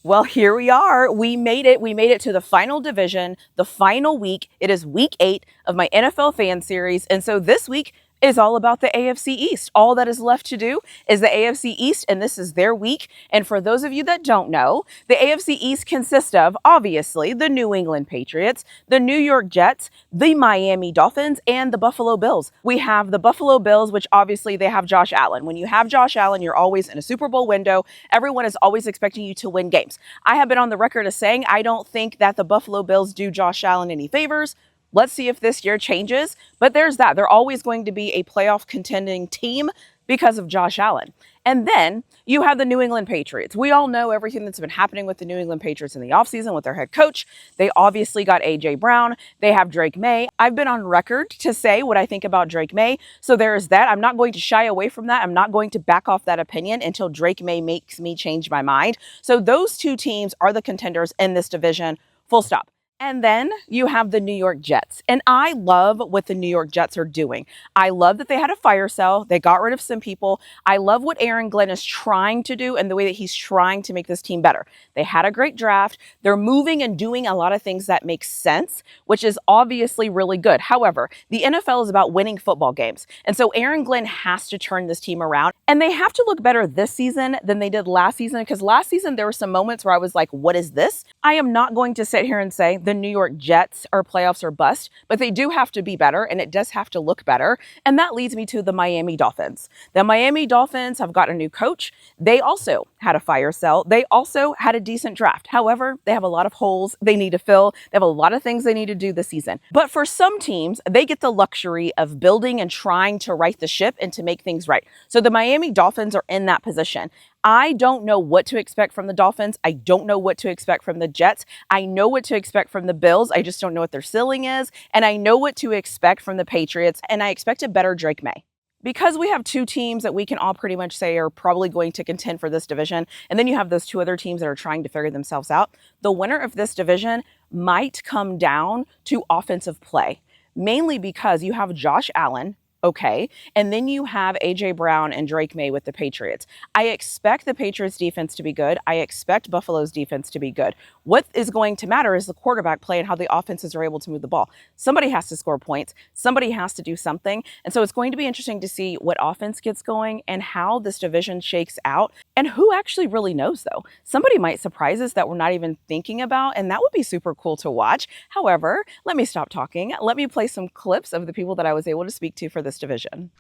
Well, here we are. We made it. We made it to the final division, the final week. It is week 8 of my NFL fan series. And so this week is all about the AFC East. All that is left to do is the AFC East, and this is their week. And for those of you that don't know, the AFC East consists of, obviously, the New England Patriots, the New York Jets, the Miami Dolphins, and the Buffalo Bills. We have the Buffalo Bills, which obviously they have Josh Allen. When you have Josh Allen, you're always in a Super Bowl window. Everyone is always expecting you to win games. I have been on the record as saying I don't think that the Buffalo Bills do Josh Allen any favors. Let's see if this year changes. But there's that. They're always going to be a playoff contending team because of Josh Allen. And then you have the New England Patriots. We all know everything that's been happening with the New England Patriots in the offseason with their head coach. They obviously got A.J. Brown. They have Drake Maye. I've been on record to say what I think about Drake Maye. So there is that. I'm not going to shy away from that. I'm not going to back off that opinion until Drake Maye makes me change my mind. So those two teams are the contenders in this division. Full stop. And then you have the New York Jets. And I love what the New York Jets are doing. I love that they had a fire sale. They got rid of some people. I love what Aaron Glenn is trying to do and the way that he's trying to make this team better. They had a great draft. They're moving and doing a lot of things that make sense, which is obviously really good. However, the NFL is about winning football games. And so Aaron Glenn has to turn this team around. And they have to look better this season than they did last season, because last season there were some moments where I was like, what is this? I am not going to sit here and say the New York Jets are playoffs or bust, but they do have to be better, and it does have to look better. And that leads me to the Miami Dolphins. The Miami Dolphins have got a new coach. They also had a fire sale. They also had a decent draft. However, they have a lot of holes they need to fill. They have a lot of things they need to do this season. But for some teams, they get the luxury of building and trying to right the ship and to make things right. So the Miami Dolphins are in that position. I don't know what to expect from the Dolphins. I don't know what to expect from the Jets. I know what to expect from the Bills. I just don't know what their ceiling is. And I know what to expect from the Patriots. And I expect a better Drake Maye. Because we have two teams that we can all pretty much say are probably going to contend for this division, and then you have those two other teams that are trying to figure themselves out, the winner of this division might come down to offensive play, mainly because you have Josh Allen. Okay. And then you have A.J. Brown and Drake Maye with the Patriots. I expect the Patriots defense to be good. I expect Buffalo's defense to be good. What is going to matter is the quarterback play and how the offenses are able to move the ball. Somebody has to score points. Somebody has to do something. And so it's going to be interesting to see what offense gets going and how this division shakes out, and who actually really knows, though. Somebody might surprise us that we're not even thinking about, and that would be super cool to watch. However, let me stop talking. Let me play some clips of the people that I was able to speak to for this division.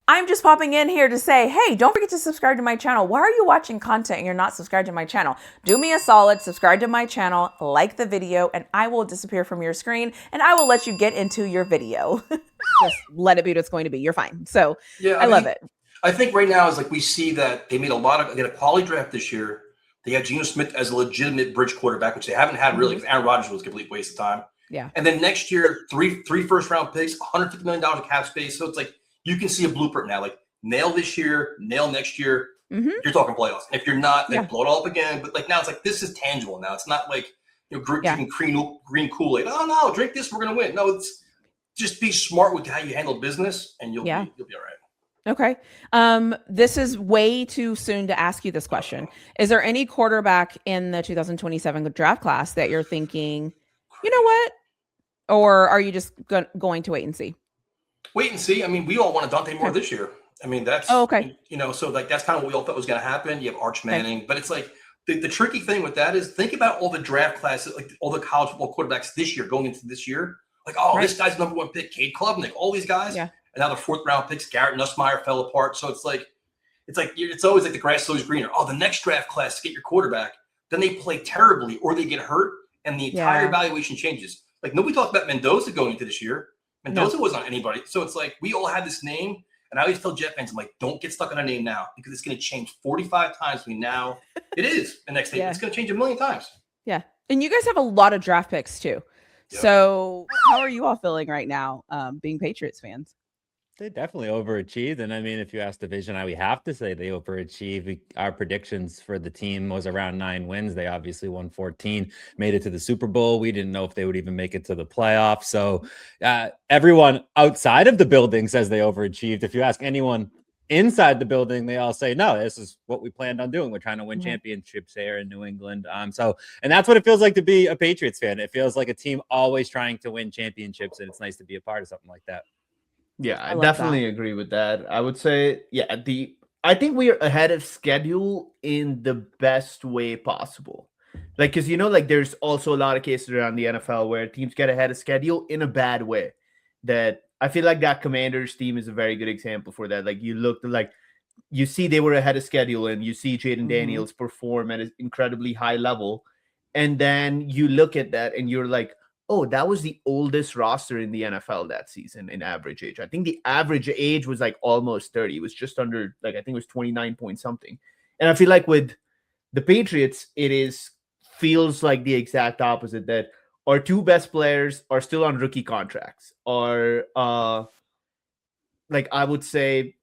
I'm just popping in here to say, hey, don't forget to subscribe to my channel. Why are you watching content and you're not subscribed to my channel? Do me a solid, subscribe to my channel, like the video, and I will disappear from your screen and I will let you get into your video. Just let it be what it's going to be. You're fine. So yeah, I love it. I think right now is like we see that they made they had a quality draft this year. They had Geno Smith as a legitimate bridge quarterback, which they haven't had really, because Aaron Rodgers was a complete waste of time. Yeah. And then next year, three first-round picks, $150 million of cap space. So it's like you can see a blueprint now. Like nail this year, nail next year. You're talking playoffs. And if you're not, then blow it all up again. But like now, it's like this is tangible now. It's not like drinking green Kool-Aid. Oh no, drink this, we're gonna win. No, it's just be smart with how you handle business, and you'll be all right. Okay. This is way too soon to ask you this question. Is there any quarterback in the 2027 draft class that you're thinking, you know what? Or are you just going to wait and see? Wait and see. I mean, we all want Dante Moore this year. I mean, that's, so like that's kind of what we all thought was going to happen. You have Arch Manning, but it's like the tricky thing with that is think about all the draft classes, like all the college football quarterbacks this year going into this year. Like, this guy's number one pick, Cade Klubnik, all these guys. Yeah. And now the fourth round picks, Garrett Nussmeier fell apart. So it's always like the grass is always greener. Oh, the next draft class to get your quarterback, then they play terribly or they get hurt and the entire evaluation changes. Like nobody talked about Mendoza going into this year. Mendoza wasn't on anybody. So it's like we all had this name. And I always tell Jet fans, I'm like, don't get stuck on a name now because it's going to change 45 times between now. It is the next day. It's going to change a million times. Yeah. And you guys have a lot of draft picks too. Yep. So how are you all feeling right now being Patriots fans? They definitely overachieved. And I mean, if you ask Division, we have to say they overachieved. Our predictions for the team was around 9 wins. They obviously won 14, made it to the Super Bowl. We didn't know if they would even make it to the playoffs. So everyone outside of the building says they overachieved. If you ask anyone inside the building, they all say, no, this is what we planned on doing. We're trying to win championships here in New England. And that's what it feels like to be a Patriots fan. It feels like a team always trying to win championships, and it's nice to be a part of something like that. Yeah, I definitely agree with that. I would say, I think we are ahead of schedule in the best way possible. Like, because, there's also a lot of cases around the NFL where teams get ahead of schedule in a bad way. That I feel like that Commanders team is a very good example for that. Like, you see they were ahead of schedule, and you see Jaden Daniels perform at an incredibly high level. And then you look at that and you're like, oh, that was the oldest roster in the NFL that season in average age. I think the average age was like almost 30. It was just under, I think it was 29 point something. And I feel like with the Patriots, feels like the exact opposite, that our two best players are still on rookie contracts. Or I would say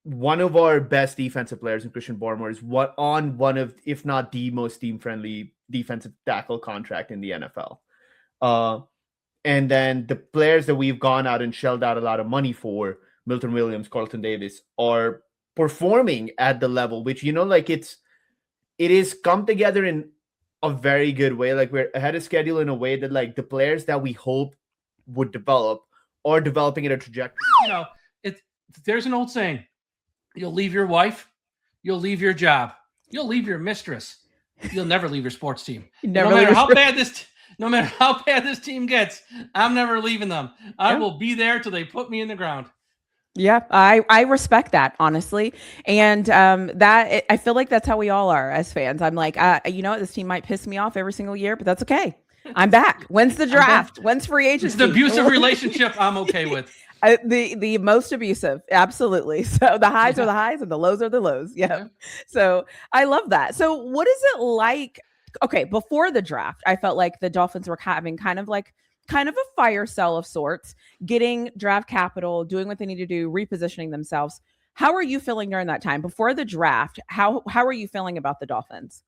one of our best defensive players in Christian Barmore is on one of, if not the most team-friendly defensive tackle contract in the NFL. And then the players that we've gone out and shelled out a lot of money for, Milton Williams, Carlton Davis, are performing at the level, which, it is come together in a very good way. Like, we're ahead of schedule in a way that, the players that we hope would develop are developing at a trajectory. There's an old saying, you'll leave your wife, you'll leave your job, you'll leave your mistress, you'll never leave your sports team. No matter how bad this team gets, I'm never leaving them. I will be there till they put me in the ground. Yeah, I respect that, honestly. And I feel like that's how we all are as fans. I'm like, this team might piss me off every single year, but that's okay. I'm back. When's the draft? When's free agency? It's the abusive relationship I'm okay with. The most abusive, absolutely. So the highs are the highs and the lows are the lows. Yeah. So I love that. So what is it like? Okay, before the draft, I felt like the Dolphins were having kind of a fire sale of sorts, getting draft capital, doing what they need to do, repositioning themselves. How are you feeling during that time before the draft? How are you feeling about the Dolphins?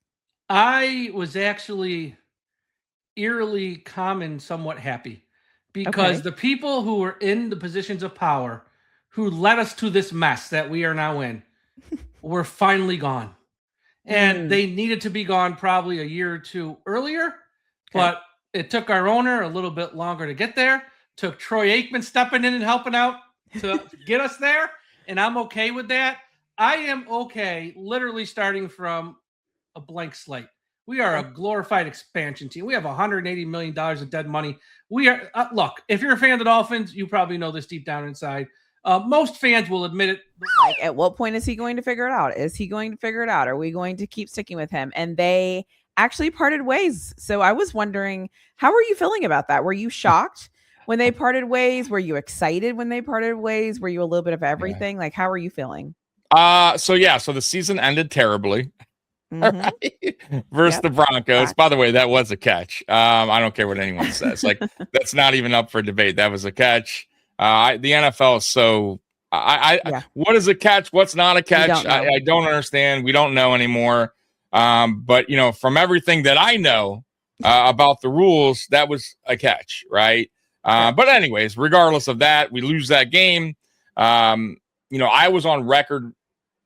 I was actually eerily calm and somewhat happy. Because the people who were in the positions of power, who led us to this mess that we are now in, were finally gone. And they needed to be gone probably a year or two earlier. But it took our owner a little bit longer to get there. Took Troy Aikman stepping in and helping out to get us there. And I'm okay with that. I am okay literally starting from a blank slate. We are a glorified expansion team. We have $180 million of dead money. We are look, if you're a fan of the Dolphins, you probably know this deep down inside. Most fans will admit it. Like, at what point is he going to figure it out? Is he going to figure it out? Are we going to keep sticking with him? And they actually parted ways. So I was wondering, how are you feeling about that? Were you shocked when they parted ways? Were you excited when they parted ways? Were you a little bit of everything? Like, how are you feeling? So the season ended terribly. Versus the Broncos. By the way, that was a catch. I don't care what anyone says. Like, that's not even up for debate. That was a catch. The NFL is so what is a catch? What's not a catch? I don't understand. We don't know anymore. But from everything that I know about the rules, that was a catch, right? But anyways, regardless of that, we lose that game. I was on record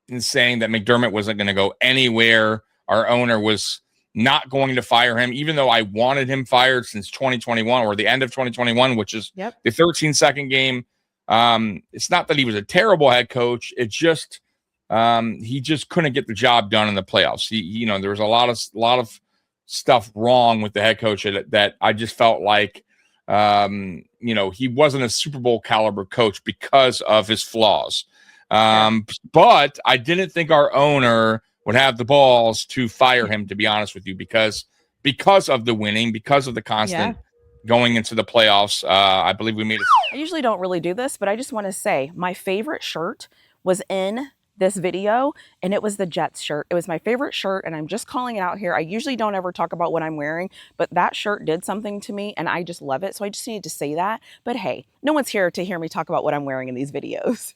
in saying that McDermott wasn't going to go anywhere. Our owner was not going to fire him, even though I wanted him fired since 2021 or the end of 2021, which is the 13-second game. It's not that he was a terrible head coach. It just he just couldn't get the job done in the playoffs. There was a lot of stuff wrong with the head coach that I just felt like he wasn't a Super Bowl caliber coach because of his flaws. But I didn't think our owner would have the balls to fire him, to be honest with you, because of the winning, because of the constant going into the playoffs. I believe we made it. I usually don't really do this, but I just want to say my favorite shirt was in this video, and it was the Jets shirt. It was my favorite shirt, and I'm just calling it out here. I usually don't ever talk about what I'm wearing, but that shirt did something to me, and I just love it. So I just needed to say that. But hey, no one's here to hear me talk about what I'm wearing in these videos.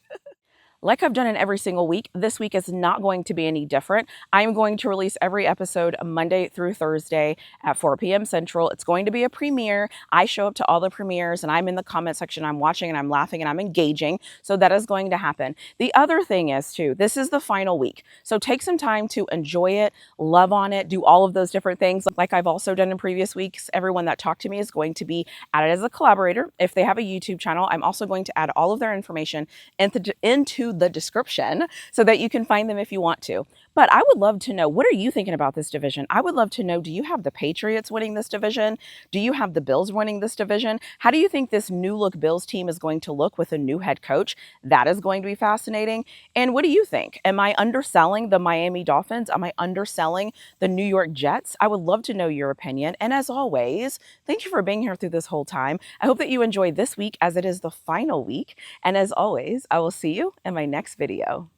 like I've done in every single week, this week is not going to be any different. I am going to release every episode Monday through Thursday at 4 p.m. Central. It's going to be a premiere. I show up to all the premieres and I'm in the comment section. I'm watching and I'm laughing and I'm engaging. So that is going to happen. The other thing is too, this is the final week. So take some time to enjoy it, love on it, do all of those different things. Like I've also done in previous weeks, everyone that talked to me is going to be added as a collaborator. If they have a YouTube channel, I'm also going to add all of their information into the description so that you can find them if you want to. But I would love to know, what are you thinking about this division? I would love to know, do you have the Patriots winning this division? Do you have the Bills winning this division? How do you think this new look Bills team is going to look with a new head coach? That is going to be fascinating. And what do you think? Am I underselling the Miami Dolphins? Am I underselling the New York Jets? I would love to know your opinion. And as always, thank you for being here through this whole time. I hope that you enjoyed this week as it is the final week. And as always, I will see you in my next video.